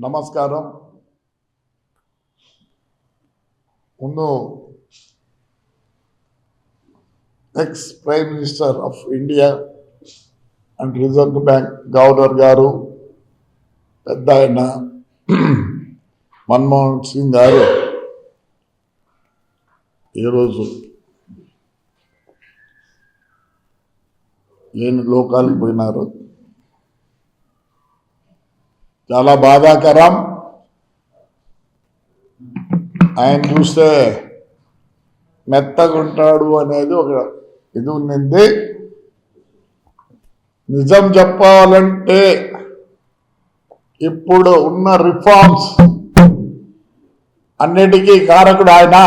నమస్కారం. ముందు X prime minister of India and reserve bank governor గారు పెద్ద ఆయన మన్మోహన్ సింగ్ గారు ఈరోజు లేని లోకాలకు పోయినారు. చాలా బాధాకరం. ఆయన చూస్తే మెత్తగుంటాడు అనేది ఒక ఇది ఉన్నది. నిజం చెప్పాలంటే ఇప్పుడు ఉన్న రిఫార్మ్స్ అన్నిటికీ కారకుడు ఆయన.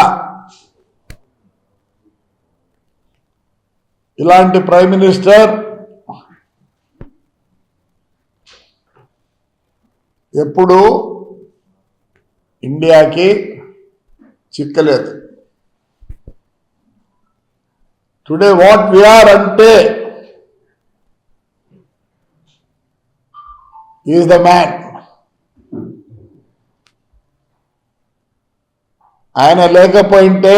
ఇలాంటి ప్రైమ్ మినిస్టర్ ఎప్పుడు ఇండియాకి చిక్కలేదు. టుడే వాట్ వీఆర్ అంటే ఈజ్ ద మ్యాన్. ఆయన లేకపోయింటే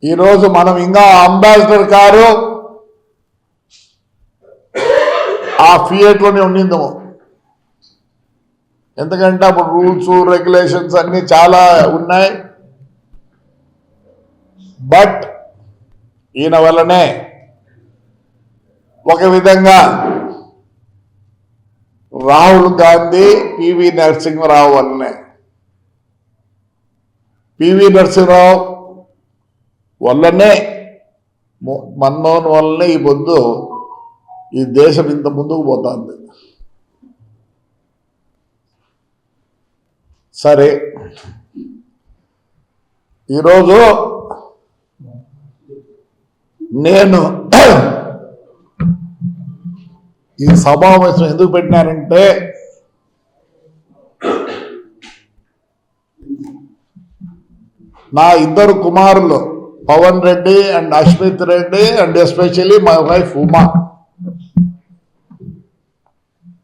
ఈరోజు మనం ఇంకా అంబాసిడర్ కారు ఆ ఫియట్లోనే ఉండిందము. ఎందుకంటే అప్పుడు రూల్స్ రెగ్యులేషన్స్ అన్నీ చాలా ఉన్నాయి. బట్ ఈయన వల్లనే ఒక విధంగా రాహుల్ గాంధీ పివి నరసింహరావు వల్లనే, పివి నరసింహరావు వల్లనే, మన్మోహన్ వల్లనే ఈ పొద్దు ఈ దేశం ఇంత ముందుకు పోతుంది. సరే, ఈరోజు నేను ఈ సమావేశం ఎందుకు పెట్టినానంటే నా ఇద్దరు కుమారులు Pavan Reddy and Ashmit Reddy and especially my wife Uma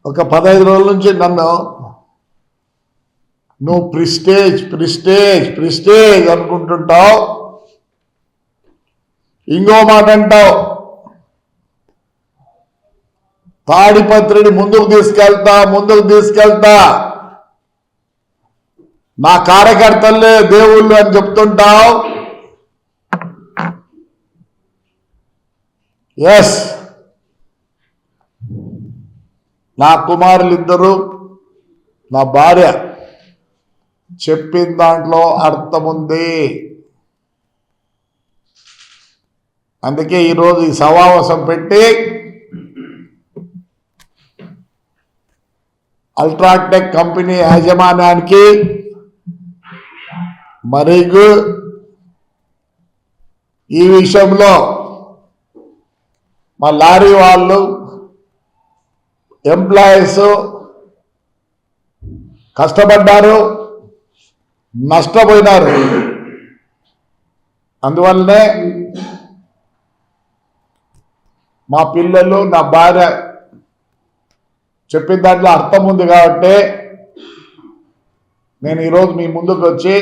ఒక 15 రోజుల నుంచి నన్ను నువ్వు ప్రిస్టేజ్ ప్రిస్టేజ్ ప్రిస్టేజ్ అనుకుంటుంటావు, ఇంకో మాట అంటావు, తాడిపత్రిని ముందుకు తీసుకెళ్తా, నా కార్యకర్తలే దేవుళ్ళు అని చెప్తుంటావు. ఎస్, నా కుమారులిద్దరూ, నా భార్య చెప్పిన దాంట్లో అర్థం ఉంది. అందుకే ఈరోజు ఈ సమావేశం పెట్టి అల్ట్రాటెక్ కంపెనీ యాజమాన్యానికి మరియు ఈ విషయంలో మా లారీ వాళ్ళు ఎంప్లాయీస్ కష్టపడ్డారు, నష్టపోయినారు. అందువల్లనే మా పిల్లలు, నా భార్య చెప్పిన దాంట్లో అర్థం ఉంది కాబట్టి నేను ఈరోజు మీ ముందుకు వచ్చి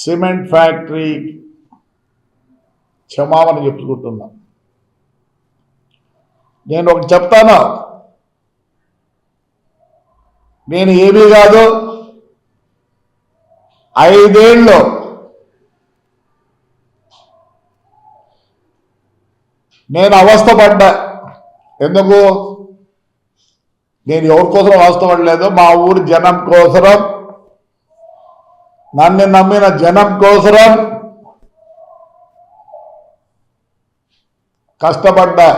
సిమెంట్ ఫ్యాక్టరీ క్షమాపణ చెప్పుకుంటున్నా. నేను ఒకటి చెప్తాను, నేను ఏమీ కాదు, 5 ఏళ్ళు నేను అవస్థపడ్డా. ఎందుకు? నేను ఎవరి కోసం అవస్థపడలేదు, మా ఊరి జనం కోసరం, నన్ను నమ్మిన జనం కోసరం కష్టపడ్డా.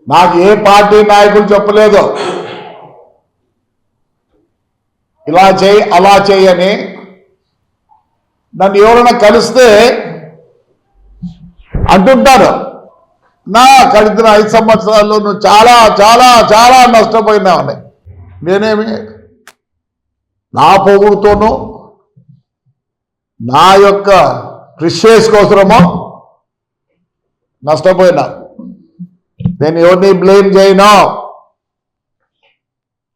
నాకు ఏ పార్టీ నాయకులు చెప్పలేదు ఇలా చేయి అలా చేయని. నన్ను ఎవరైనా కలిస్తే అంటుంటారు, నా గడిచిన 5 సంవత్సరాల్లో నువ్వు చాలా చాలా చాలా నష్టపోయినావని. నేనేమి నా పొగుడుతోనూ నా యొక్క ప్రిషియస్ కోసమో నష్టపోయినా. నేను ఎవరిని బ్లేమ్ చేయను,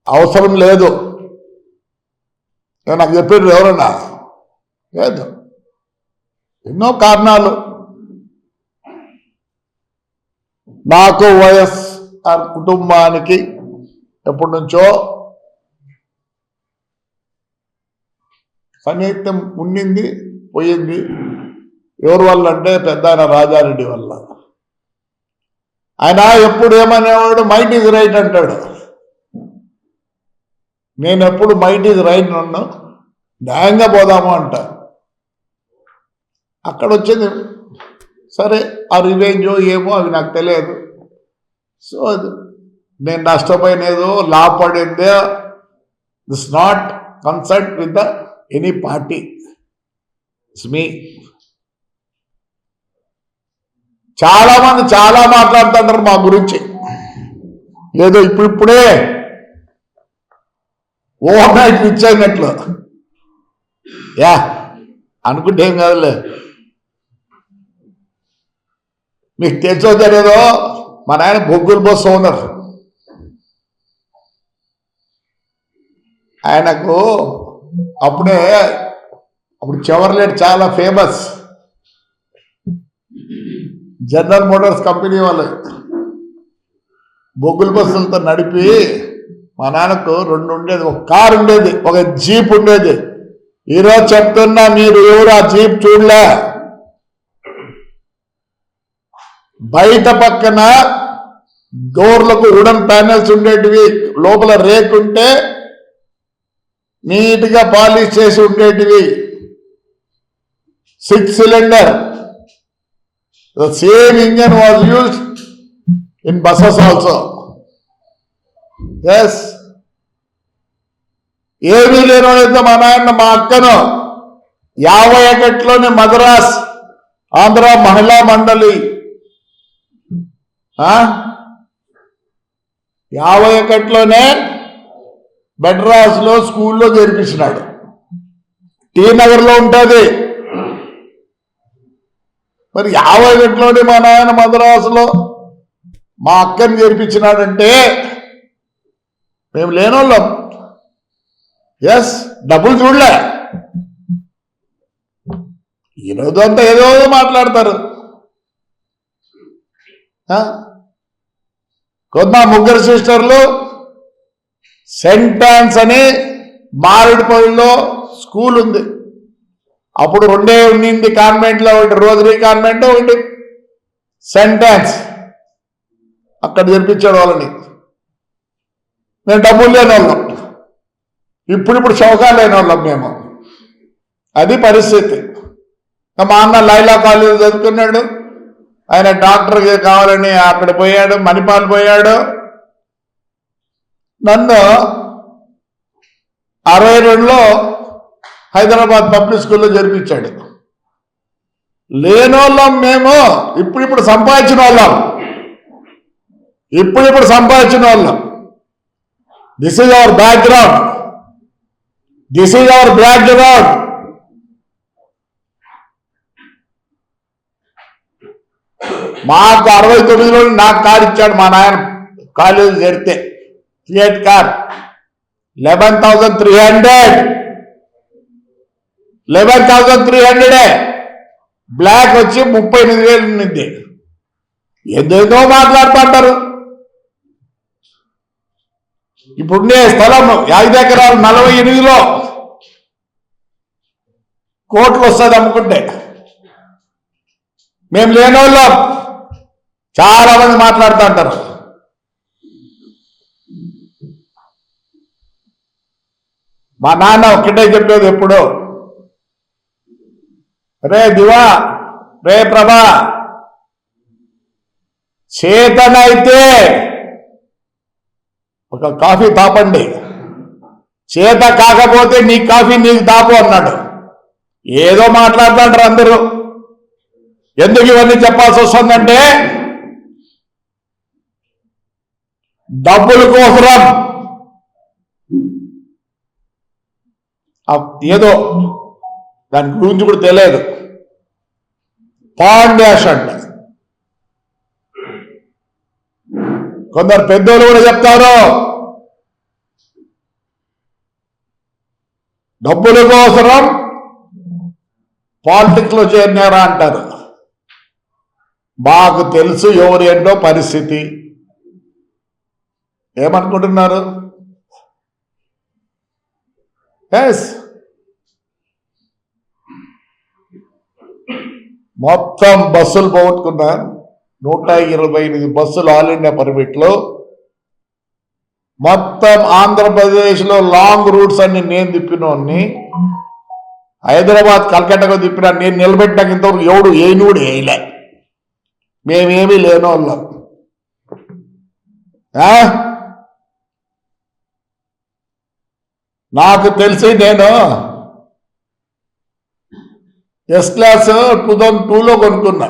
అవసరం లేదు. నాకు చెప్పారు ఎవరన్నా? లేదు, ఎన్నో కారణాలు. నాకు వైఎస్ఆర్ కుటుంబానికి ఎప్పటి నుంచో సన్నిహిత్యం ఉండింది, పోయింది. ఎవరి వల్ల అంటే పెద్ద ఆయన రాజారెడ్డి వల్ల. ఆయన ఎప్పుడు ఏమనేవాడు, మైట్ ఈజ్ రైట్ అంటాడు. నేను ఎప్పుడు మైట్ ఈజ్ రైట్ నన్ను న్యాయంగా పోదాము అంట. అక్కడ వచ్చింది సరే, ఆ రివెంజ్ ఏమో అవి నాకు తెలియదు. సో నేను నష్టపోయినదో లాభపడిందే this not concern with the any party, it's me. చాలా మంది చాలా మాట్లాడుతుంటారు మా గురించి, ఏదో ఇప్పుడే ఓవర్ నైట్ ఫిక్స్ అయినట్లు. యా అనుకుంటే ఏం కాదులే. మీకు తెలుసో తెలియదో, మా నాయన బొగ్గుల బస్సు ఓనర్. ఆయనకు అప్పుడు చెవర్లెట్ చాలా ఫేమస్, జనరల్ మోటార్స్ కంపెనీ వాళ్ళు బొగ్గుల బస్సులతో నడిపి మా నాన్నకు 2 ఉండేది, ఒక కారు ఉండేది, ఒక జీప్ ఉండేది. ఈరోజు చెప్తున్నా, మీరు ఎవరు ఆ జీప్ చూడలే. బయట పక్కన డోర్లకు వుడెన్ ప్యానెల్స్ ఉండేటివి, లోపల రేక్ ఉంటే నీట్గా పాలిష్ చేసి ఉండేటివి. 6 cylinder. The same engine was used in buses also. Yes. ఏమీ లేని మా నాయన మా అక్కను 51లోనే మద్రాస్ ఆంధ్ర మహిళా మండలి 51లోనే మెడ్రాస్లో స్కూల్లో చేర్పించినాడు. టీ నగర్లో ఉంటుంది. మరి 51లోనే మా నాయన మద్రాసులో మా అక్కని చేర్పించినాడంటే మేము లేనోళ్ళం. ఎస్, డబ్బులు చూడలే. ఈరోజు అంతా ఏదో మాట్లాడతారు. కొద్ది ముగ్గురు సిస్టర్లు సెంట్ ఆన్స్ అని మారేడుపల్లిలో స్కూల్ ఉంది. అప్పుడు 2 ఉండింది కాన్వెంట్లో, ఒకటి రోజరీ కాన్వెంట్, ఒకటి సెంట్ ఆన్స్. అక్కడ జరిపించాడు వాళ్ళని. మేము డబ్బులు లేని వాళ్ళం, ఇప్పుడు చౌకాలు లేని వాళ్ళం మేము. అది పరిస్థితి. మా అన్న లైలా కాలేజ్ చదువుకున్నాడు. ఆయన డాక్టర్ కావాలని అక్కడ పోయాడు, మణిపాల్ పోయాడు. నన్ను 62లో హైదరాబాద్ పబ్లిక్ స్కూల్లో జరిపించాడు. లేనోళ్ళం మేము, ఇప్పుడు సంపాదించిన వాళ్ళం. సంపాదించిన వాళ్ళం. This is our background. మాకు 69లో నాకు కారు ఇచ్చాడు మా నాయన. కాలేజీ చేరితే ఫియట్ కార్ 11,300 బ్లాక్ వచ్చి 38,000 ఉన్నింది. ఏదేదో మాట్లాడుతుంటారు. ఇప్పుడుండే స్థలం 5 ఎకరాలు 48లో కోట్లు వస్తుంది అమ్ముకుంటే. మేము లేనోళ్ళం. చాలా మంది మాట్లాడుతూ అంటారు. మా నాన్న ఒక్కటే చెప్పేది ఎప్పుడు, రే దివా, రే ప్రభా, చేతనైతే ఒక కాఫీ తాపండి, చేత కాకపోతే నీ కాఫీ నీకు తాపు అన్నాడు. ఏదో మాట్లాడుతుంటారు అందరూ. ఎందుకు ఇవన్నీ చెప్పాల్సి వస్తుందంటే, డబ్బుల కోసరం ఏదో దాని గురించి కూడా తెలియదు. పాండ్యాష్ అంట కొందరు పెద్దోళ్ళు కూడా చెప్తారు డబ్బుల కోసరం పాలిటిక్స్ లో చేరినారా అంటారు. మాకు తెలుసు ఎవరేంటో పరిస్థితి. ఏమనుకుంటున్నారు? ఎస్, మొత్తం బస్సులు పోగొట్టుకున్నారు. 128 బస్సులు ఆల్ ఇండియా పర్మిట్లో. మొత్తం ఆంధ్రప్రదేశ్లో లాంగ్ రూట్స్ అన్ని నేను తిప్పినోన్ని, హైదరాబాద్ కలకట్టకు తిప్పినా నేను నిలబెట్టాక ఇంతవరకు ఎవడు ఏనుడు వేయలే. మేమేమీ లేని వాళ్ళం. నాకు తెలిసి నేను ఎస్ క్లాస్ 2002లో కొనుక్కున్నా.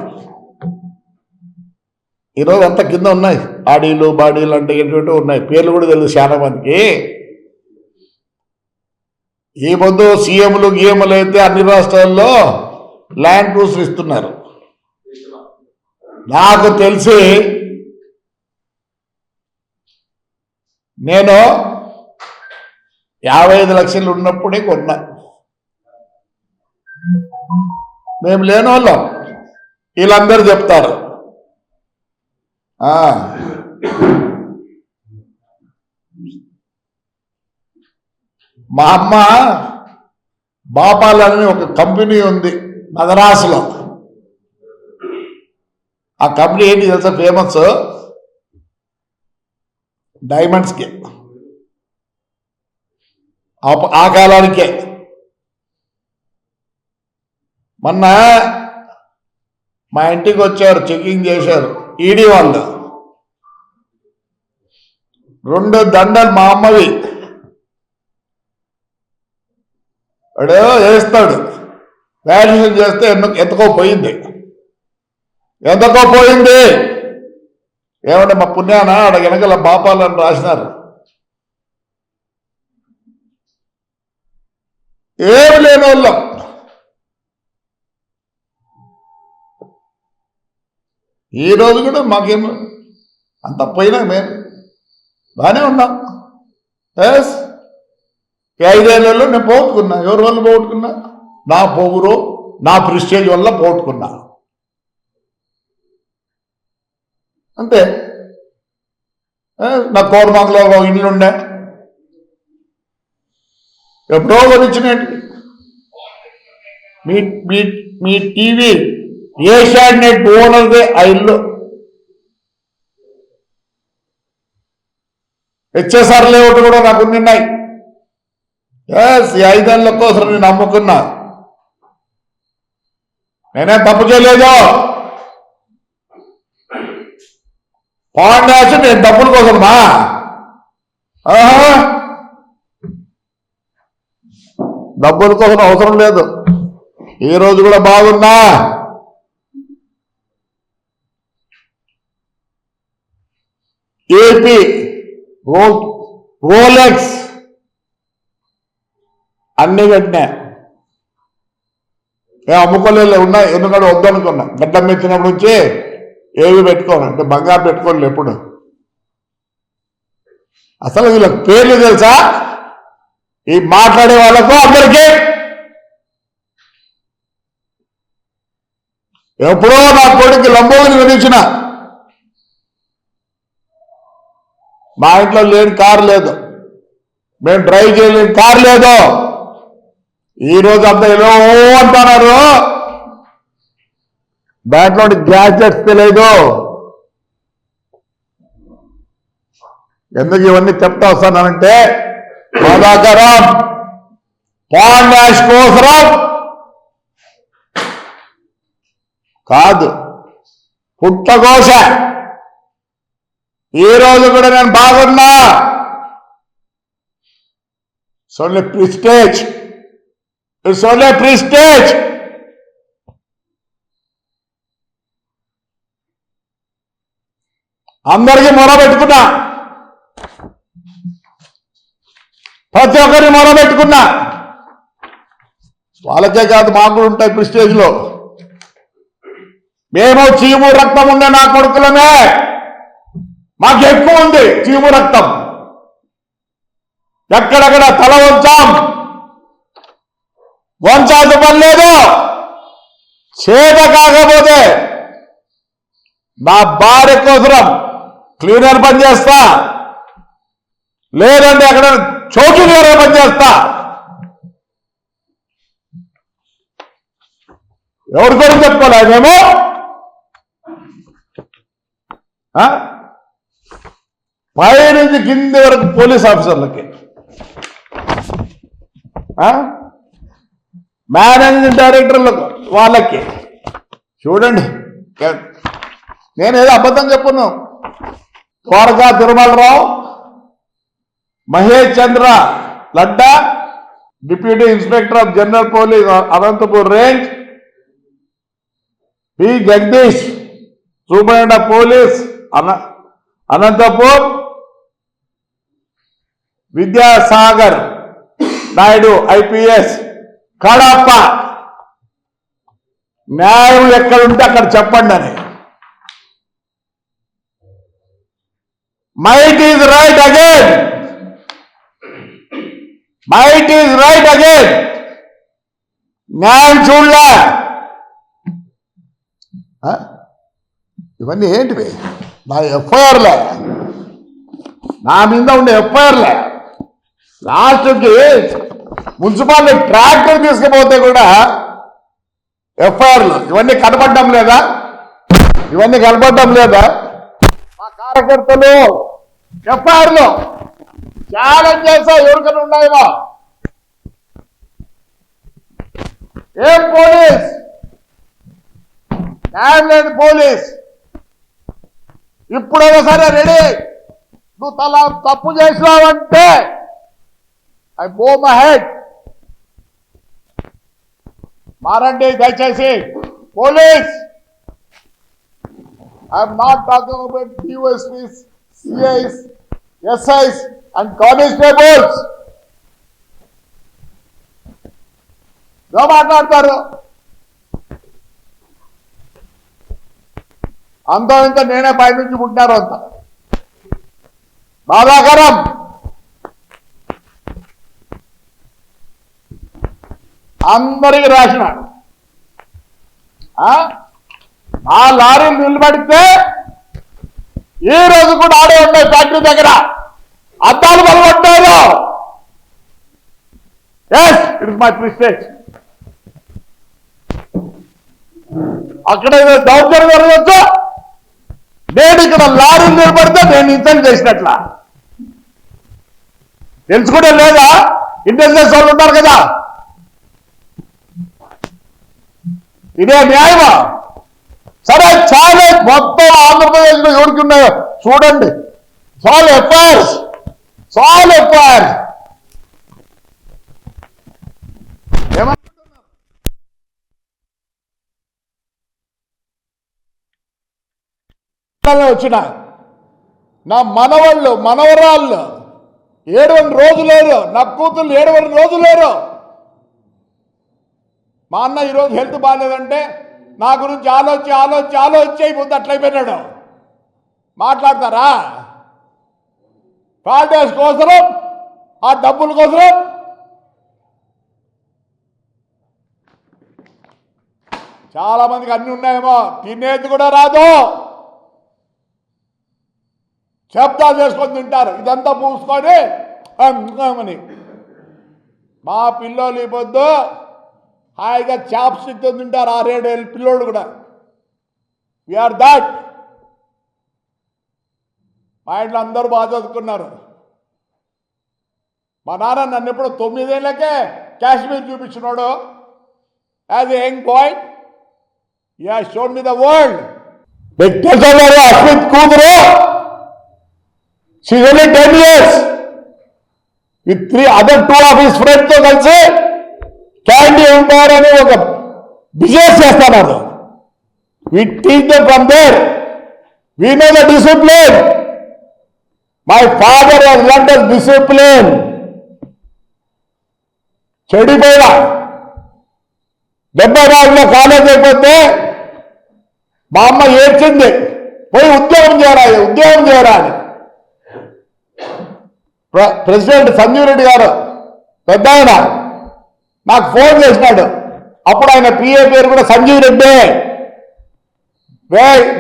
ఈరోజు అంత కింద ఉన్నాయి. ఆడీలు బాడీలు అంటే ఏంటంటే ఉన్నాయి, పేర్లు కూడా తెలుసు చాలా మందికి. ఈ పొద్దు సీఎంలు గీఎంలు అయితే అన్ని రాష్ట్రాల్లో ల్యాండ్ టూర్స్ ఇస్తున్నారు. నాకు తెలిసి నేను 55 లక్షలు ఉన్నప్పుడే కొన్నా. మేము లేని వాళ్ళం, వీళ్ళందరూ చెప్తారు. మా అమ్మ బాపాలని ఒక కంపెనీ ఉంది మద్రాసులో. ఆ కంపెనీ ఏంటి తెలుసా? ఫేమస్ డైమండ్స్కి. ఆ కాలానికే. మొన్న మా ఇంటికి వచ్చారు, చెకింగ్ చేశారు ఈడీ వాళ్ళు. 2 దండలు మా అమ్మవి. వాడు వేస్తాడు, వ్యాల్యుయేషన్ చేస్తే ఎంతకో పోయింది. ఏమంటే మా పుణ్యాన ఆడ వెనకల బాపాలని రాసినారు. ఏమి లేని వాళ్ళం. ఈరోజు కూడా మాకేమో అంత పోయినా మేము బాగానే ఉన్నాం. ఎస్, 5 ఏళ్లలో నేను పోగొట్టుకున్నా. ఎవరి వల్ల పోగొట్టుకున్నా? నా పొగురు, నా ప్రిస్టేజ్ వల్ల పోగొట్టుకున్నా. అంతే. నా కోరమాకులో ఒక ఇల్లుండే, ఎప్పుడో కొనిచ్చినట్టు. మీ టీవీ ఏషియన్ నెట్ ఓనర్దే ఆ ఇల్లు. హెచ్ఎస్ఆర్ లేఅవుట్ కూడా నాకు ఉన్నాయి. ఎస్, ఈ 5 ఏళ్ల కోసం నేను అమ్ముకున్నా. నేనేం తప్పు చేయలేదు. పాండాసి నేను డబ్బుల కోసమా? డబ్బుల కోసం అవసరం లేదు. ఈ రోజు కూడా బాగున్నా. ఏపీ రోలెక్స్ అన్ని కట్టినా. ఏం అమ్ముకోలేదు, ఉన్నాయి. ఎందుకంటే వద్దనుకున్నా. గడ్డం ఎత్తినప్పుడు నుంచి ఏవి పెట్టుకోను, అంటే బంగారు పెట్టుకోలేదు ఎప్పుడు. అసలు వీళ్ళకి పేర్లు తెలుసా? ఈ మాట్లాడే వాళ్ళకు అందరికీ ఎప్పుడో నా కొడుకు లంబోని విధించిన. మా ఇంట్లో లేని కారు లేదు, మేము డ్రైవ్ చేయలేని కారు లేదు. ఈరోజు అంతా ఏదో అంటున్నారు, దాంట్లో గ్యాజెట్స్ తెలియదు. ఎందుకు ఇవన్నీ చెప్తా వస్తానంటే, బాధాకరం. పాండాష్ కోసరం కాదు, పుట్టకోశ. ఈ రోజు కూడా నేను బాగున్నా. It's only prestige. It's only prestige. అందరికీ మొరబెట్టుకున్నా, ప్రతి ఒక్కరిని మొరబెట్టుకున్నా. వాళ్ళకే కాదు, మాకు కూడా ఉంటాయి ప్రిస్టేజ్లో. మేము చీము రక్తం ఉండే నా కొడుకులమే. మాకు ఎక్కువ ఉంది చీము రక్తం. ఎక్కడెక్కడ తల వంచాల్సిన పని లేదు. చేత కాకపోతే నా భార్య కోసం క్లీనర్ పని చేస్తా, లేదంటే అక్కడ చౌకీదారు పని చేస్తా. ఎవరి గురించి చెప్పుకోలేదు మేము. పై నుంచి కింది వరకు పోలీస్ ఆఫీసర్లకి, మేనేజింగ్ డైరెక్టర్లకు, వాళ్ళకి చూడండి. నేనేదో అబద్ధం చెప్పును. Dwaraka Tirumala Rao, Mahesh Chandra Ladda, deputy inspector of general police Anantapur range, P Jagadish superintendent of police Anantapur, Vidyasagar Naidu IPS Kadapa. న్యాయం ఎక్కడుంటే అక్కడ చెప్పండి అని. Might is right again, might is right again. న్యాయం చూడలే. ఇవన్నీ ఏంటివి? నా ఎఫ్ఐఆర్లే, నా మీద ఉండే ఎఫ్ఐఆర్లే. లాస్ట్కి మున్సిపాలిటీ ట్రాక్టర్ తీసుకుపోతే కూడా ఎఫ్ఐఆర్లు. ఇవన్నీ కనపడడం లేదా? ఇవన్నీ కనపడడం లేదా? మా కార్యకర్తలు ఎఫ్ఐఆర్లు ఛాలెంజ్ చేస్తా, ఎవరికైనా ఉన్నాయేమో. ఏం పోలీస్, న్యాయం లేని పోలీస్. ఇప్పుడైనా సరే రెడీ. నువ్వు తప్పు చేసినావంటే ఐ బో మై హెడ్. మారండి దయచేసి. Police, I'm not talking about DSPs, CIs, SIs and constables. ఏం మాట్లాడతారు? అంత ఇంత నేనే పైనుంచి పుట్టినారు. అంత బాధాకరం. అందరికి రాసినాడు. ఆ లారీలు నిలబడితే ఈ రోజు కూడా ఆడే ఉన్నాయి ఫ్యాక్టరీ దగ్గర. అద్దాలు పగలగొట్టారు. Yes, it is my mistake. అక్కడ దౌర్జన్యం జరగచ్చు. నేను ఇక్కడ లారీలు నిలబడితే నేను ఇన్సల్ట్ చేసినట్ల తెలుసుకుంటే లేదా? ఇంటెలిజెన్స్ వాళ్ళు ఉంటారు కదా. ఇదే న్యాయమా? సరే, చాలా మొత్తం ఆంధ్రప్రదేశ్లో ఎవరికి ఉన్నాయో చూడండి. చాలా ఎఫ్ఐఆర్స్, చాలా ఎఫ్ఐఆర్స్. వచ్చిన నా మనవాళ్ళు మనవరాళ్ళు 7 రోజులేరు, నా కూతుళ్ళు 7 రోజులేరు. మా అన్న ఈరోజు హెల్త్ బాగాలేదంటే నా గురించి ఆలోచి అయిపోతుంది. అట్లయిపోయినాడు. మాట్లాడతారా? పాలిటిక్స్ కోసం, ఆ డబ్బుల కోసం. చాలా మందికి అన్ని ఉన్నాయేమో, తినేది కూడా రాదు. శబ్దాలు చేసుకొని తింటారు. ఇదంతా పూసుకొని అని. మా పిల్లలు ఈ పొద్దు హాయిగా చాప్ స్టిక్తో తింటారు. 6-7 ఏళ్ళ పిల్లోళ్ళు కూడా. We are that. మా ఇంట్లో అందరూ బాగా చదువుకున్నారు. మా నాన్న నన్ను ఎప్పుడు 9 ఏళ్ళకే కాశ్మీర్ చూపించినాడు. As a young boy he has shown me the world. Venkateswara Asmith కూతురు, she is only 10 years. With 2 other of his friends తో కలిసి క్యాండీ ఎంపైర్ అనే ఒక బిజినెస్ చేస్తున్నారు. We teach them from there. We know the discipline. My father was learned the discipline. చెడిపోయినా 74లో college అయిపోతే మా అమ్మ ఏడ్చింది. పోయి ఉద్యోగం చేయరా అని ప్రెసిడెంట్ సంజీవ్ రెడ్డి గారు పెద్ద ఆయన నాకు ఫోన్ చేసినాడు. అప్పుడు ఆయన పిఏ పేరు కూడా సంజీవ్ రెడ్డి.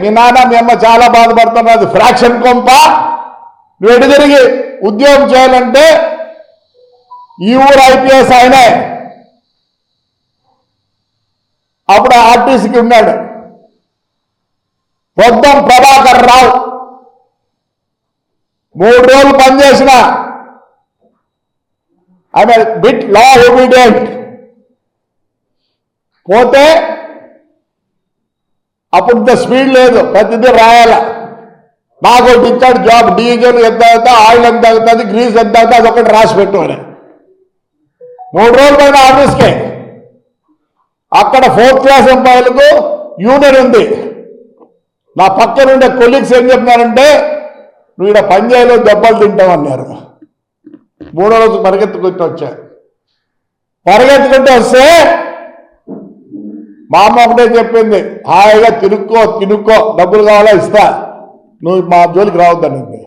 మీ నాన్న మీ అమ్మ చాలా బాధపడుతున్నది, ఫ్రాక్షన్ కొంప, నువ్వు ఎటు తిరిగి ఉద్యోగం చేయాలంటే ఈ ఊరు ఐపీఎస్ ఆయనే. అప్పుడు ఆర్టీసీకి ఉన్నాడు పొద్దం ప్రభాకర్ రావు. 3 రోజులు పనిచేసిన ఆమె బిట్ లా ఒబీడియంట్. పోతే అప్పుడు ఇంత స్పీడ్ లేదు, ప్రతిదీ రాయాల. నాకు ఒకటి ఇచ్చాడు జాబ్, డీజిల్ ఎంత అవుతా, ఆయిల్ ఎంత అవుతుంది, గ్రీస్ ఎంత అవుతా, అది ఒకటి రాసి పెట్టుకోవాలి. 3 రోజుల పైన ఆఫీస్కే. అక్కడ 4th క్లాస్ ఎంప్లాయీలకు యూనియన్ ఉంది. నా పక్కన ఉండే కొలీగ్స్ ఏం చెప్తున్నారంటే, నువ్వు ఇక్కడ పనిచేయలో దెబ్బలు తింటామన్నారు. 3వ రోజు పరిగెత్తుకుంటూ వచ్చా. పరిగెత్తుకుంటూ వస్తే మా అమ్మ ఒకటే చెప్పింది, హాయిగా తినుక్కో, డబ్బులు కావాలా ఇస్తా, నువ్వు మా జోలికి రావద్దనింది.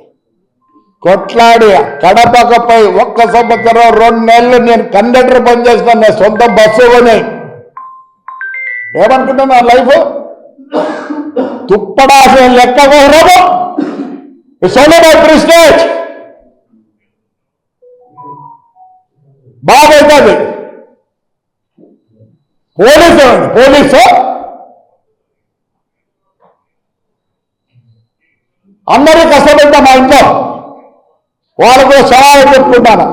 కొట్లాడి కడపకపోయి 1 సంవత్సరం 2 నెలలు నేను కండక్టర్ పనిచేసిన, నేను సొంత బస్సు కొని. ఏమనుకుంటున్నా నా లైఫ్ తుప్పడాసిన లెక్క కోరము. It's only my prestige. బాగైతుంది. పోలీసు అందరూ కష్టపడ్డా మా ఇంట్లో, వాళ్ళకు సహాయం చెప్పుకుంటాను.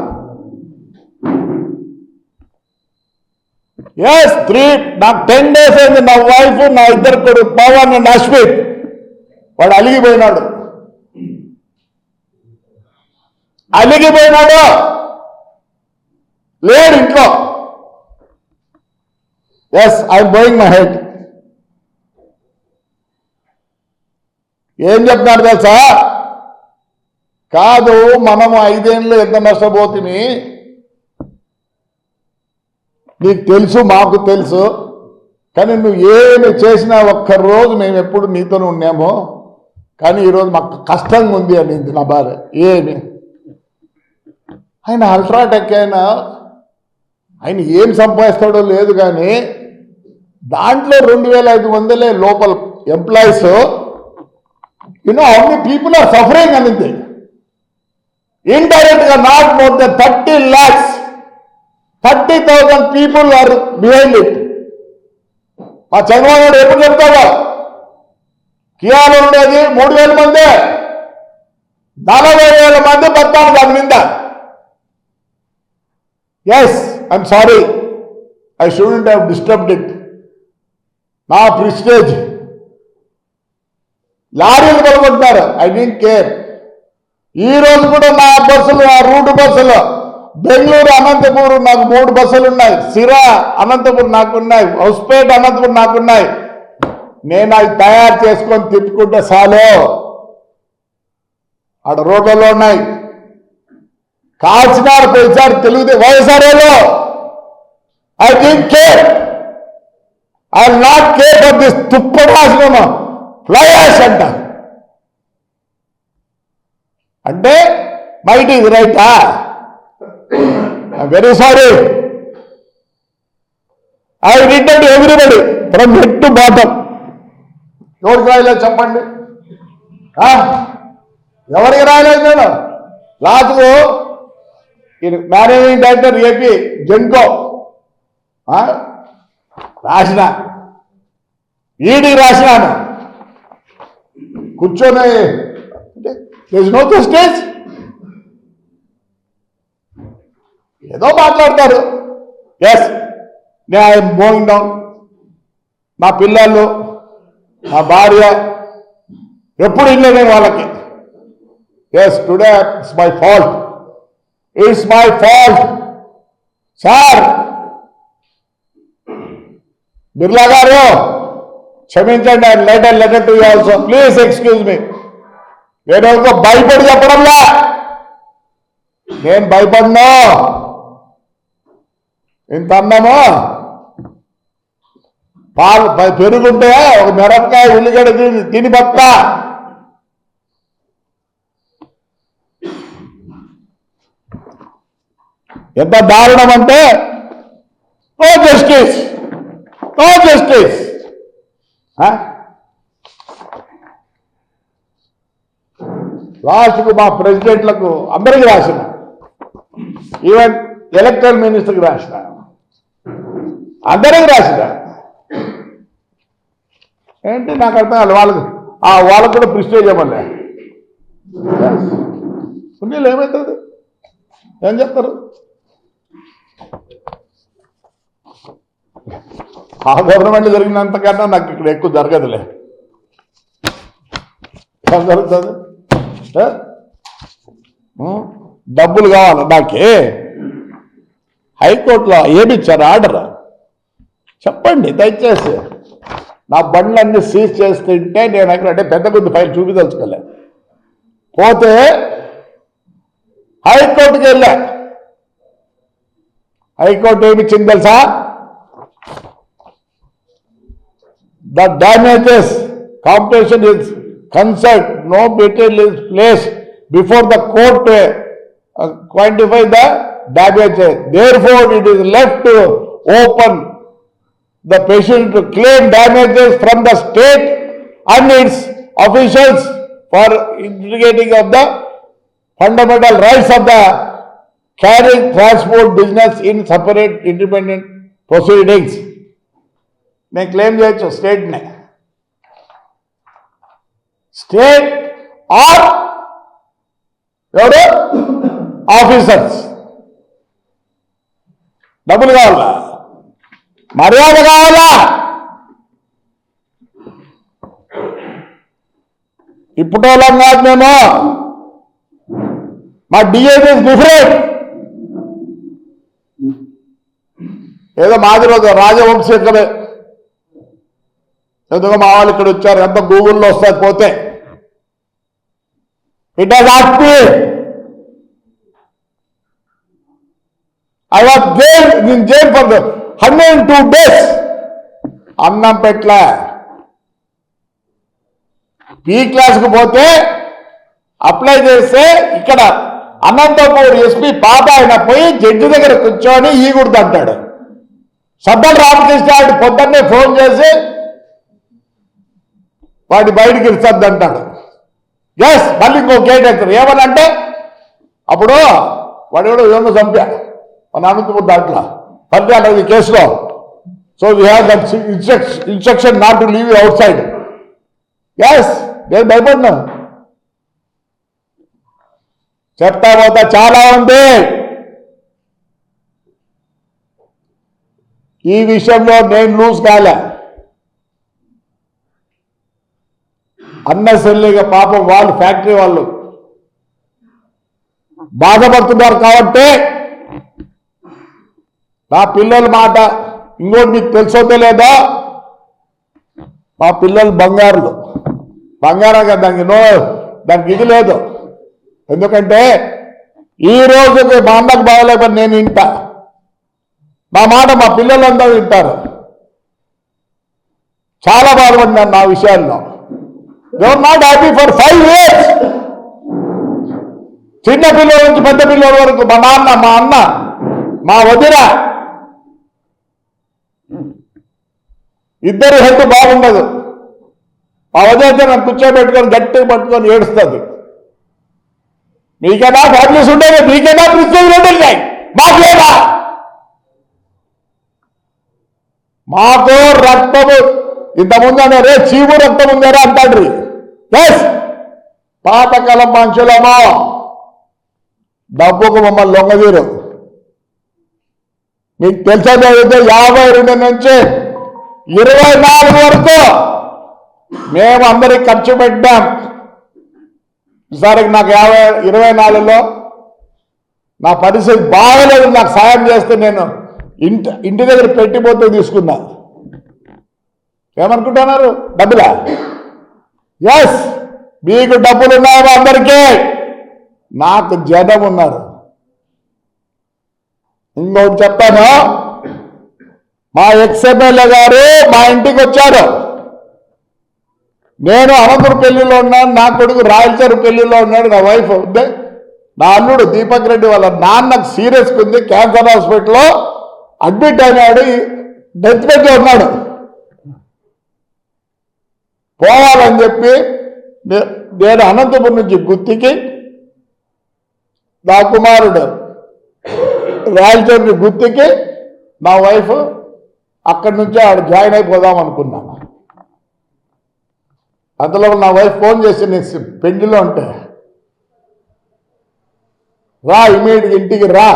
నాకు 10 days అయింది. నా వైఫ్, నా 2 కొడుకు పవన్ అండ్ అశ్విత్, వాడు అలిగిపోయినాడు. లేడు ఇంట్లో. I'm going my head. ఏం చెప్తున్నారు తెలుసా? కాదు, మనము 5 ఏళ్ళు ఎంత నష్టపోతుంది నీకు తెలుసు, మాకు తెలుసు. కానీ నువ్వు ఏమి చేసినా ఒక్కరోజు మేము ఎప్పుడు నీతోనే ఉన్నామో, కానీ ఈరోజు మాకు కష్టంగా ఉంది అనింది నా భార్య. ఏమి ఆయన అల్ట్రాటెక్ అయినా ఆయన ఏం సంపాదిస్తాడో లేదు, కానీ దాంట్లో 2500 లోపల employees. How many people are suffering అనింది. ఇండైరెక్ట్ గా not more than 30 lakhs, 30,000 people are behind it. మా చంద్రబాబు నాయుడు ఎప్పుడు చెప్తావా? కియాలో ఉండేది 3,000 మంది, 40,000 మంది బతాను దాని మీద. I'm sorry, I shouldn't have disturbed it. నా ప్రిస్టేజ్. లారీలు కొనుక్కుంటున్నారు, ఐ డోంట్ కేర్. ఈ రోజు కూడా నా బస్సులు, ఆ రూట్ బస్సులు, బెంగళూరు అనంతపూర్ నాకు 3 బస్సులు ఉన్నాయి, సిరా అనంతపూర్ నాకున్నాయి, హౌస్పేట్ అనంతపూర్ నాకున్నాయి. నేను అవి తయారు చేసుకొని తిప్పుకుంటే చాలు. ఆడ రోడ్లలో ఉన్నాయి. కాల్చినారు పోయిసారి వైఎస్ఆర్ఏలో. I don't care. I will not care for this తుప్పడాసనం ఫ్లైయాష్ అంట. అంటే మైట్ ఈజ్ రైటా? I'm very sorry. I return to everybody from head to bottom. ఎవరికి రాయలేదు చెప్పండి? ఎవరికి రాయలేదు? నేను లాస్ట్కు మేనేజింగ్ డైరెక్టర్ ఏపీ జెన్కో రాసిన, ఈడీ రాసినాను. కూర్చొని నో స్టేజ్ ఏదో మాట్లాడతారు. నేను గోయింగ్ డౌన్. మా పిల్లలు, మా భార్య ఎప్పుడు ఇల్లే నేను వాళ్ళకి. Today it's my fault. It's my fault sir. Birla గారు క్షమించండి. I letter to you also. Please excuse me. నేను ఒక భయపడి చెప్పడంలా, నేను భయపడినా. ఇంత అన్నము పాలు పెరుగుంటే ఒక మిరపకాయ ఉల్లిగడ్డ తిని బతా. ఎంత దారుణం అంటే నో జస్టిస్, నో జస్టిస్. లాస్ట్కు మా ప్రెసిడెంట్లకు అందరికీ రాసిన, ఈవెన్ ఎలక్ట్రల్ మినిస్టర్కి రాసిన, అందరికీ రాసిన. ఏంటి నాకు అర్థం కాదు. వాళ్ళకు కూడా ప్రిస్టేజ్ ఇవ్వలే. పుణ్యాలు ఏమవుతుంది, ఏం చెప్తారు? ఆ గవర్నమెంట్ జరిగినంతకన్నా నాకు ఇక్కడ ఎక్కువ జరగదులే. ఏం జరుగుతుంది? డబ్బులు కావాలి నాకే. హైకోర్టులో ఏమిచ్చారు ఆర్డర్ చెప్పండి దయచేసి. నా బండ్లన్నీ సీజ్ చేస్తుంటే నేను ఎక్కడ అంటే పెద్ద కొద్ది ఫైల్ చూపించలే. పోతే హైకోర్టుకి వెళ్ళా. హైకోర్టు ఏమిచ్చింది తెలుసా? The damages compensation is concerned, no material is placed before the court to quantify the damages. Therefore, it is left to open the patient to claim damages from the state and its officials for integrating of the fundamental rights of the carrying transport business in separate independent proceedings. నేను claim చేయొచ్చు స్టేట్నే, state or ఎవరు officers. డబ్బులు కావాలా, మర్యాద కావాలా? ఇప్పుడోళ్ళం కాదు మేము. మా డిఎస్ ఇస్ డిఫరెంట్. ఏదో మాది రోజు రాజవంశీకులే, ఎందుకు మా వాళ్ళు ఇక్కడ వచ్చారు, ఎంత గూగుల్లో వస్తుంది పోతే. It has asked me, I was jail in jail for 102 days. అన్నం పెట్ల. బి క్లాస్కి పోతే అప్లై చేస్తే ఇక్కడ అనంతపూర్ ఎస్పీ పాప ఆయన పోయి జడ్జి దగ్గర కూర్చొని ఈగుడుతూ అంటాడు. సబ్బల్ రామకృష్ణ పొద్దున్నే ఫోన్ చేసి వాడి బయటికి ఇస్తుంది అంటాడు. ఎస్, మళ్ళీ ఇంకో గేట్ ఎత్తారు. ఏమనంటే అప్పుడు వాడు ఎవడో ఏమో చంపా మన అనంతపూర్ దాంట్లో పంపాడు ఈ కేసులో. So we have that instruction not to leave outside. Yes, నేను భయపడినా. చెప్తా పోతా చాలా ఉంది. ఈ విషయంలో నేను లూజ్ కాలే. అన్నసెల్లిగా పాపం వాళ్ళు ఫ్యాక్టరీ వాళ్ళు బాధపడుతున్నారు కాబట్టి నా పిల్లల మాట ఇంకోటి మీకు తెలుసోతే లేదా, మా పిల్లలు బంగారులు. బంగారం కదా, దానికి ఇది లేదు. ఎందుకంటే ఈ రోజుకి మా అన్నకు బాగలేకపోతే నేను వింటా, నా మాట మా పిల్లలందరూ వింటారు. చాలా బాధపడినాను నా విషయాల్లో. They were not happy for 5 years. చిన్న పిల్లల నుంచి పెద్ద పిల్లల వరకు మా నాన్న, మా అన్న, మా వదిన ఇద్దరు హెల్త్ బాగుండదు. మా వదిన అయితే నన్ను కూర్చోబెట్టుకొని గట్టిగా పట్టుకొని ఏడుస్తుంది. మీకైనా ఫ్యామిలీస్ ఉండేవి, మీకైనా ప్రిస్టేజ్లు ఉంటాయి, మాకు లేదా? మాకు రక్తము ఇంతకుముందు అనే చీము రక్తం ఉందారా అంటాడు. ఎస్, పాతకాలం మనుషులమో డబ్బుకు మమ్మల్ని లొంగదీరు. మీకు తెలిసేది 52 నుంచి 24 వరకు మేము అందరికి ఖర్చు పెట్టాం. ఈసారికి నాకు 24లో నా పరిస్థితి బాగలేదు. నాకు సాయం చేస్తే నేను ఇంటి దగ్గర పెట్టిపోతే తీసుకున్నా. ఏమనుకుంటున్నారు? డబ్బులా? ఎస్, మీకు డబ్బులు ఉన్నాయో అందరికీ, నాకు జనం ఉన్నారు. ఇంకొకటి చెప్తాను, మా ఎక్స్ఎమ్మెల్యే గారు మా ఇంటికి వచ్చారు. నేను అనంతపురం పెళ్లిలో ఉన్నాను, నా కొడుకు రాయలసీమ పెళ్లిలో ఉన్నాడు, నా వైఫ్ ఉంది. నా అల్లుడు దీపక్ రెడ్డి వాళ్ళ నాన్నకు సీరియస్గా ఉంది, క్యాన్సర్ హాస్పిటల్లో అడ్మిట్ అయినాడు, డెత్ బెడ్లో ఉన్నాడు. పోవాలని చెప్పి నేను అనంతపురం నుంచి గుత్తికి, నా కుమారుడు రాయలచోటి గుత్తికి, నా వైఫ్ అక్కడి నుంచి ఆడ జాయిన్ అయిపోదాం అనుకున్నాను. అందులో నా వైఫ్ ఫోన్ చేసి నేను పెళ్లిలో ఉంటే రా, ఇమీడియట్గా ఇంటికి రా,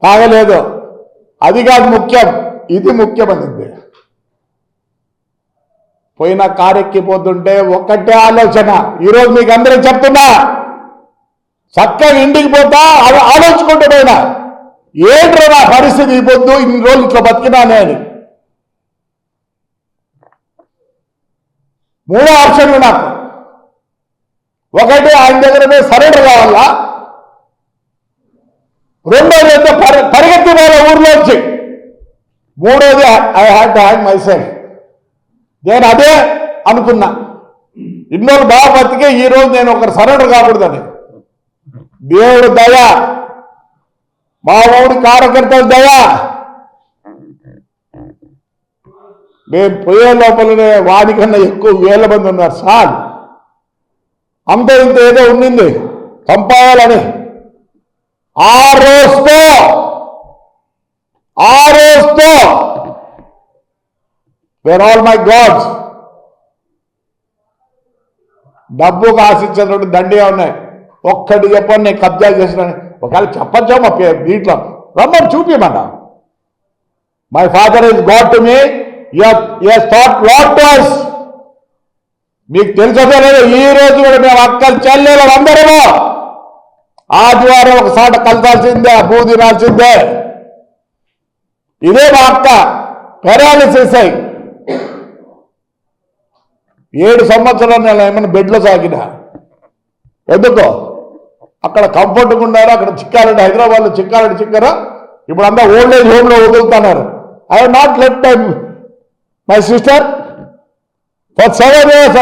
తాగలేదు, అది కాదు ముఖ్యం, ఇది ముఖ్యమైనది. పోయిన కారెక్కిపోతుంటే ఒక్కటే ఆలోచన, ఈరోజు మీకు అందరికి చెప్తున్నా, చక్కగా ఇంటికి పోతా ఆలోచుకుంటూ పోయినా, ఏంట్రా నా పరిస్థితి ఈ పొద్దు, ఇన్ని రోజులు ఇట్లా బతికినానే అని. 3 ఆప్షన్లు నాకు. ఒకటి ఆయన దగ్గర పోయి సరెండర్ కావాలా, రెండోది అయితే పరిగెత్తి వాళ్ళ ఊర్లోంచి, మూడోది I had to hang my self. నేను అదే అనుకున్నా, ఇన్నోళ్ళు బాగా బతికే ఈరోజు నేను ఒకరు సరెండర్ కాకూడదని. దేవుడు దయ, మా ఊరి కార్యకర్తల దయ. మేము పోయే లోపలనే వాడికన్నా ఎక్కువ వేల మంది ఉన్నారు సార్. అంత ఇంత ఏదో ఉండింది పంపాలని. ఆ రోజుతో వేర్ ఆల్ మై గాడ్స్. డబ్బుకు ఆశించినటువంటి దండిగా ఉన్నాయి. ఒక్కటి చెప్పండి, నేను కబ్జా చేసిన ఒకవేళ చెప్పచ్చా మా దీంట్లో రమ్మని చూపిమన్నా. My father is god to me, yes thought lot to us. మీకు తెలుసో లేదు, ఈ రోజు కూడా మేము అక్కలు చెల్లెలు అందరము ఆదివారం ఒకసారి కలసాల్సిందే, భూ తినాల్సిందే. ఇదే మా అక్క పెరాలిసిస్ అయి 7 సంవత్సరాలు నేను ఏమైనా బెడ్లో సాగిన. ఎందుకో అక్కడ కంఫర్ట్గా ఉన్నారు. అక్కడ చిక్కారెడ్డి, హైదరాబాద్లో చిక్కారెడ్డి చిక్కరా, ఇప్పుడు అంతా ఓల్డ్ ఏజ్ హోమ్లో వదులుతున్నారు. I have not left my sister for 7 years.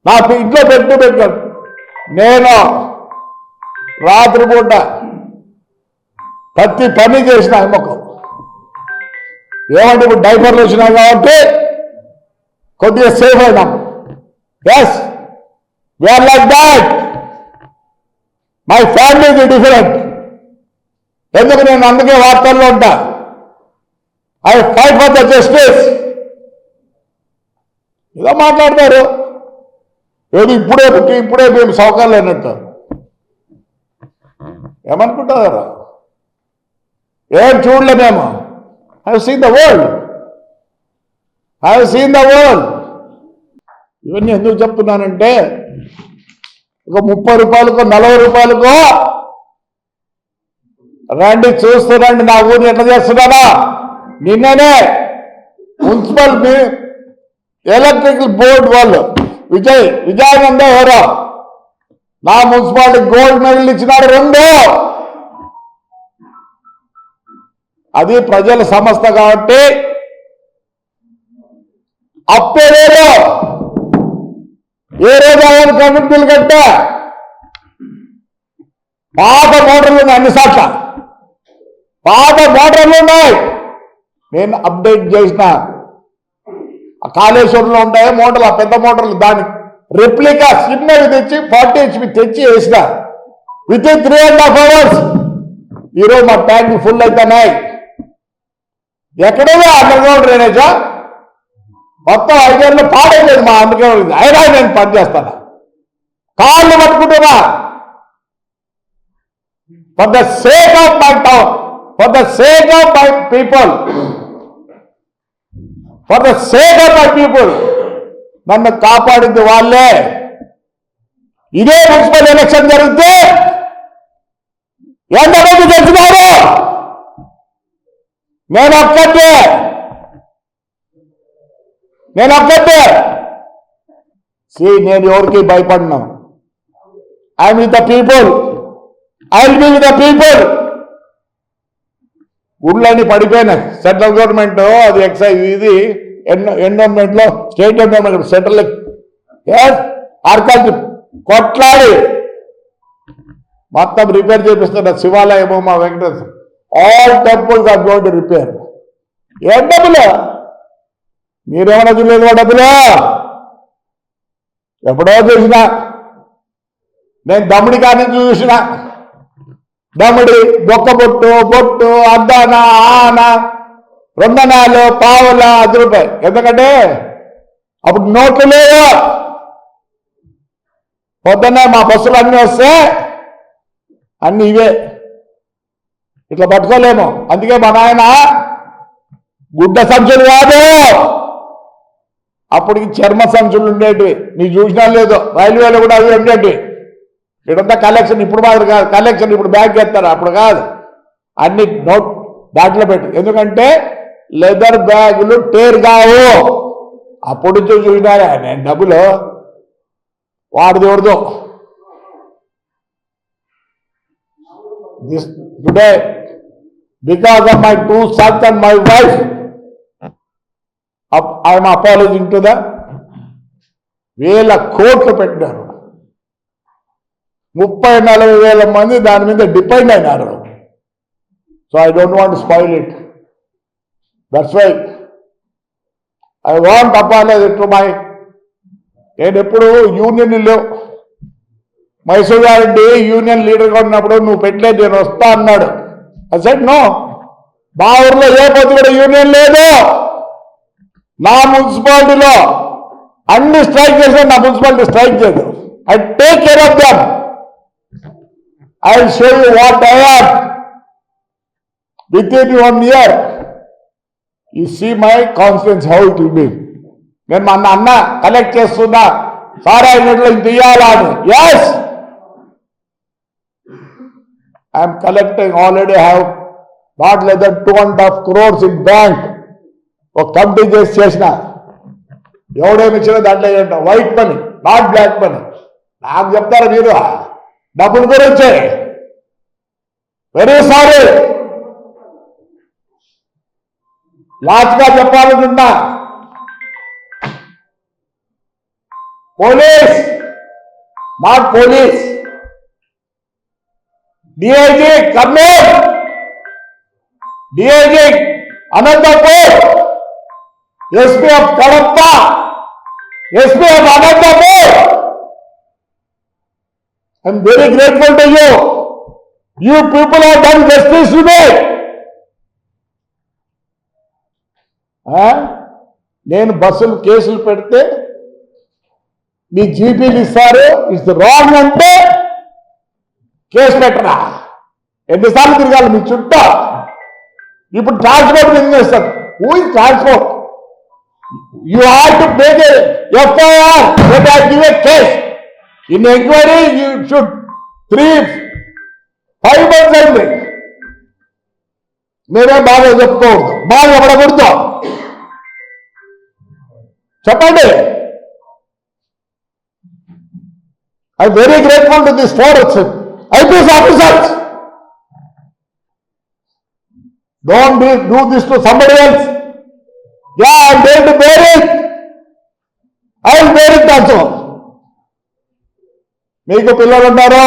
నా ఇంట్లో పెట్టాను. నేను రాత్రిపూట ప్రతి పని చేసిన అమ్మకం. ఏమంటే ఇప్పుడు డైపర్లు వచ్చినాం కాబట్టి కొద్దిగా సేఫ్ అయినాం. Yes, we are like that. My family is different. ఎందుకు నేను అందుకే వార్తల్లో ఉంటా. I fight for the justice. ఏదో మాట్లాడతారు, ఏదో ఇప్పుడే మేము సౌకర్యాలు అయినట్టు ఏమనుకుంటారు. ఏం చూడలే మేము. I have seen the world. ఇవన్నీ ఎందుకు చెప్తున్నానంటే, ఒక 30 రూపాయలకో 40 రూపాయలకో రండి, చూస్తున్నాండి నా ఊరిని ఎట్లా చేస్తున్నానా. నిన్ననే మున్సిపల్ ఎలక్ట్రికల్ బోర్డు వాళ్ళు విజయానంద ఎవరో నా మున్సిపాలిటీ గోల్డ్ మెడల్ ఇచ్చినారు 2. అది ప్రజల సంస్థ కాబట్టి అప్పేదేదో ఏ రోజు ఆయన కమిటీలు కట్టా పాత మోటార్లు ఉన్నాయి, అన్ని సార్లు పాత మోటార్లు ఉన్నాయి. నేను అప్డేట్ చేసిన కాళేశ్వరంలో ఉంటాయి మోటార్లు, ఆ పెద్ద మోటార్లు, దాని రెప్లికా చిన్నవి తెచ్చి 40 HP తెచ్చి వేసిన. విత్ ఇన్ 3.5 hours ఈరోజు మా ట్యాంక్ ఫుల్ అవుతున్నాయి. ఎక్కడో అండర్గ్రౌండ్ డ్రైనేజా మొత్తం 5 ఏళ్ళు పాడైలేదు మా అండర్గ్రౌండ్. అయినా నేను పనిచేస్తాను, కాళ్ళు పట్టుకుంటున్నా. For the sake of my town, for the sake of my people, for the sake of my people. నన్ను కాపాడింది వాళ్ళే. ఇదే మున్సిపల్ ఎలక్షన్ జరిగితే ఎంతమంది తెచ్చినారు? నేను ఒక్కటే. నేను ఎవరికి భయపడినా. I'm with the people, I will be with the people. ఊళ్ళన్నీ పడిపోయినాయి. సెంట్రల్ గవర్నమెంట్ అది ఎక్సైజ్, ఇది ఎండోన్మెంట్లో, స్టేట్ ఎండోన్మెంట్, సెంట్రల్ హార్కల్చర్ కొట్లాడి మొత్తం రిపేర్ చేపిస్తున్న శివాలయము మా Venkateswara. All temples are going to repair. ఏం డబ్బులు? మీరేమన్నా చూడలేదు ఆ డబ్బులు? ఎప్పుడో చూసిన. నేను దమ్ముడి కానీ చూసిన. దమ్ముడి బొక్క బొట్టు అద్దాన ఆన రొందనాలు పావుల 10 రూపాయలు. ఎందుకంటే అప్పుడు నోట్లు లేవు. పొద్దున్నే మా బస్సులు అన్నీ వస్తే అన్నీ ఇవే, ఇట్లా పట్టుకోలేము. అందుకే మా నాయన గుడ్డ సంచులు కాదు, అప్పటికి చర్మ సంచులు ఉండేటివి. నీకు చూసినా లేదు, రైల్వేలో కూడా అవి ఉండేటివి. ఇక్కడంతా కలెక్షన్ ఇప్పుడు మాదిరి కాదు. కలెక్షన్ ఇప్పుడు బ్యాగ్ చేస్తారు, అప్పుడు కాదు. అన్ని నోట్ దాంట్లో పెట్టి, ఎందుకంటే లెదర్ బ్యాగులు టేర్ కావు. అప్పుడు చూసినారా నేను డబ్బులు వాడిది ఎవరిదో. Today because of my 2 sons and my wife, I'm apologizing to the. 1000 కోట్లు పెట్టినారు. 30-40 వేల మంది దాని మీద డిపెండ్ అయినారు. So I don't want spoil it. That's why I want apology to my. నేను ఎప్పుడు యూనియన్ లేవు. మైసూర్ గారెడ్డి యూనియన్ లీడర్గా ఉన్నప్పుడు నువ్వు పెట్టలేదు, నేను వస్తా అన్నాడు. I said no. మా ఊర్లో ఏ పొద్దు కూడా యూనియన్ లేదు. నా మున్సిపాలిటీలో అన్ని స్ట్రైక్ చేసిన, నా మున్సిపాలిటీ స్ట్రైక్ చేయదు. I take care of them. I will show you what I have with in 1 year. You see my confidence how it will be. నేను మా అన్న కలెక్ట్ చేస్తున్నా సారా యూనిట్లో ఇంత ఇయ్యాలా అని. Yes, I'm collecting. Already have not less than 2.5 crores in bank. ఒక committee చేసిన. ఎవడేమి ఇచ్చినా దాంట్లో ఏంటో white money, not black money. నాకు చెప్తారు మీరు డబ్బులు గురించి. Very sorry. లాస్ట్గా చెప్పాలనుకున్నా, police, not police, DIG Kurnool, DIG Anantapur, SP of Kadapa, SP of Anantapur, I'm very grateful to you. You people have done justice to me. నేను బస్సులు కేసులు పెడితే మీ జీపీలు ఇస్తారు. ఇట్స్ రాంగ్ అంటే కేసు పెట్టరా? ఎన్నిసార్లు తిరగాలి మీ చుట్టూ? ఇప్పుడు ట్రాన్స్పోర్ట్ ఏం చేస్తారు? Who is transport? You have to make a FIR, give a case. In enquiry you should 3-5 months అయింది. మీరే బాగా చెప్పుకోవద్దు, బాగా ఎవడకూడదు. చెప్పండి. I very grateful to this force IPS officers. Don't do this to somebody else. Yeah, I am going to bear it. I will bear it also. మీకు పిల్లలు ఉన్నారు,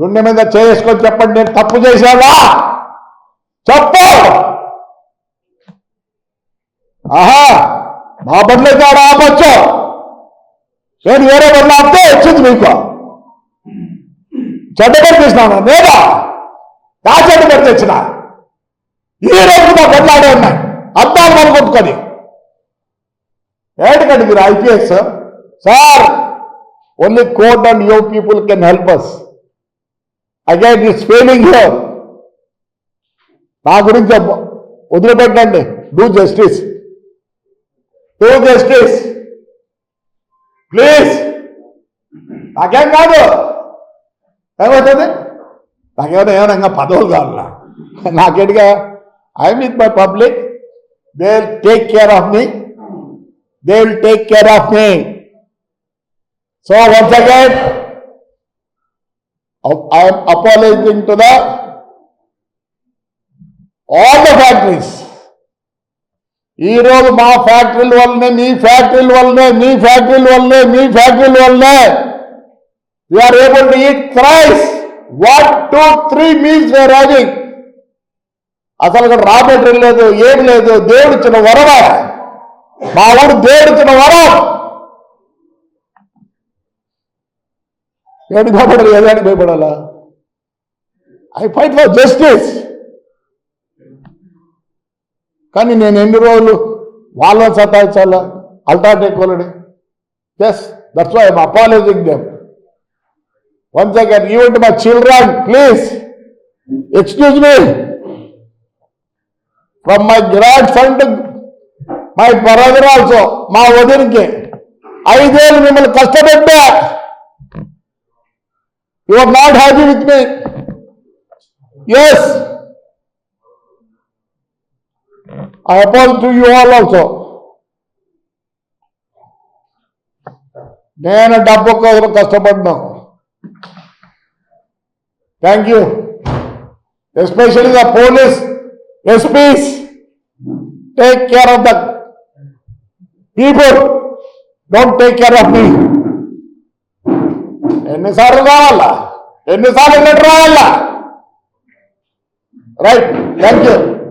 గుండె మీద చేసుకొని చెప్పండి, నేను తప్పు చేశావా చెప్పు. ఆహా, మా బండ్లైతే ఆడ ఆపచ్చు, నేను వేరే బండ్లు ఆపితే వచ్చింది మీకు. చెడ్డబడి తెచ్చినాను లేదా? నా చెడ్డబడి తెచ్చిన. ఈ రోజు మా బండ్లు ఆడే ఉన్నాయి, అద్దాలు కొనుక్కొని. ఏంటండి మీరు IPS sir? Only court and your people can help us. Again it's failing here. నా గురించి వదిలిపెట్టండి. Do justice, do justice please. నాకేం కాదు, ఏమవుతుంది? నాకేమైనా ఇంకా పదవులు కావాలా? నాకేంటిగా I with my public. They will take care of me. They will take care of me. So once again I am apologizing to all the factories. ఈ రోజు మా ఫ్యాక్టరీల వల్లనే, మీ ఫ్యాక్టరీల వల్లనే, మీ ఫ్యాక్టరీల వల్లనే, మీ ఫ్యాక్టరీల వల్లనే We are able to eat thrice. 1, 2, 3 meals we are having. అసలు ఇక్కడ రా మెటీరియల్ లేదు, ఏం లేదు. దేవుడు ఇచ్చిన వరమే. మా ఊరు దేవుడు ఇచ్చిన వరం. ఏడికి భయపడాలి, ఏదానికి భయపడాలా? I fight for justice. కానీ నేను ఎన్ని రోజులు వాళ్ళని సతాయించాలా? అల్ట్రాటెక్ వాళ్ళని. Yes, that's why I'm apologizing them. Once again, even to my children, please excuse me. From my grandson to my brother also, మా వదినకి 5 ఏళ్ళు మిమ్మల్ని కష్టపెట్టా. You are not happy with me. Yes, I apologize to you all also. నేను డబ్బు కోసం కష్టపడ్డాను. Thank you. Especially the police SPs. Take care of the people. Don't take care of me. ఎన్నిసార్లు కావాలా? ఎన్నిసార్లు లెటర్ రావాలా? రైట్. Thank you.